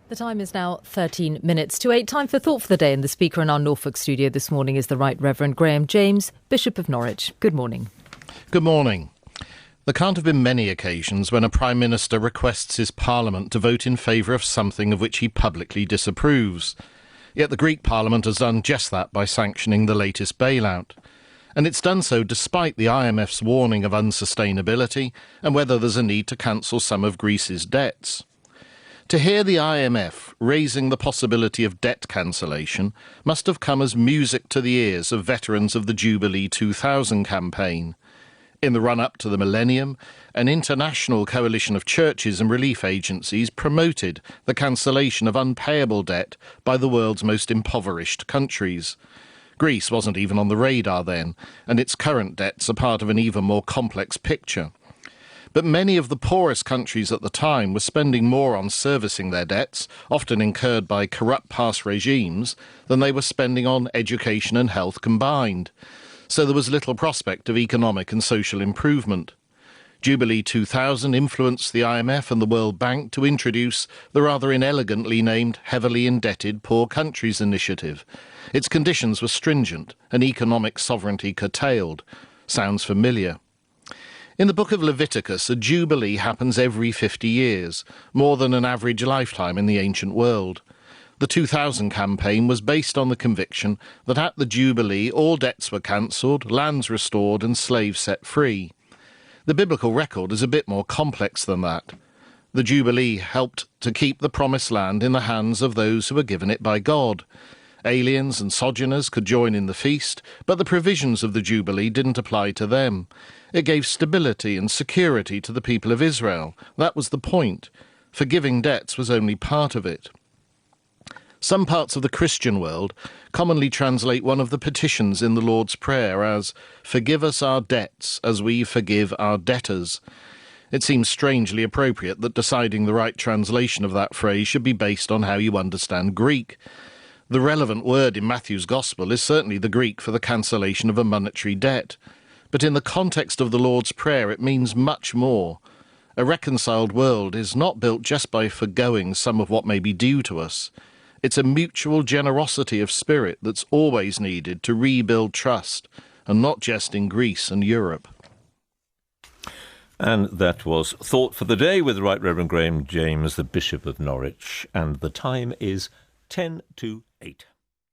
The time is now 13 minutes to 8. Time for Thought for the Day, and the speaker in our Norfolk studio this morning is the Right Reverend Graham James, Bishop of Norwich. Good morning. Good morning. There can't have been many occasions when a Prime Minister requests his Parliament to vote in favour of something of which he publicly disapproves. Yet the Greek Parliament has done just that by sanctioning the latest bailout. And it's done so despite the IMF's warning of unsustainability and whether there's a need to cancel some of Greece's debts. To hear the IMF raising the possibility of debt cancellation must have come as music to the ears of veterans of the Jubilee 2000 campaign. In the run-up to the millennium, an international coalition of churches and relief agencies promoted the cancellation of unpayable debt by the world's most impoverished countries. Greece wasn't even on the radar then, and its current debts are part of an even more complex picture. But many of the poorest countries at the time were spending more on servicing their debts, often incurred by corrupt past regimes, than they were spending on education and health combined. So there was little prospect of economic and social improvement. Jubilee 2000 influenced the IMF and the World Bank to introduce the rather inelegantly named Heavily Indebted Poor Countries Initiative. Its conditions were stringent and economic sovereignty curtailed. Sounds familiar. In the book of Leviticus, a jubilee happens every 50 years, more than an average lifetime in the ancient world. The 2000 campaign was based on the conviction that at the jubilee all debts were cancelled, lands restored and slaves set free. The biblical record is a bit more complex than that. The jubilee helped to keep the promised land in the hands of those who were given it by God. Aliens and sojourners could join in the feast, but the provisions of the Jubilee didn't apply to them. It gave stability and security to the people of Israel. That was the point. Forgiving debts was only part of it. Some parts of the Christian world commonly translate one of the petitions in the Lord's Prayer as, "Forgive us our debts as we forgive our debtors." It seems strangely appropriate that deciding the right translation of that phrase should be based on how you understand Greek. The relevant word in Matthew's Gospel is certainly the Greek for the cancellation of a monetary debt. But in the context of the Lord's Prayer, it means much more. A reconciled world is not built just by forgoing some of what may be due to us. It's a mutual generosity of spirit that's always needed to rebuild trust, and not just in Greece and Europe. And that was Thought for the Day with Right Reverend Graham James, the Bishop of Norwich. And the time is 10 to 8.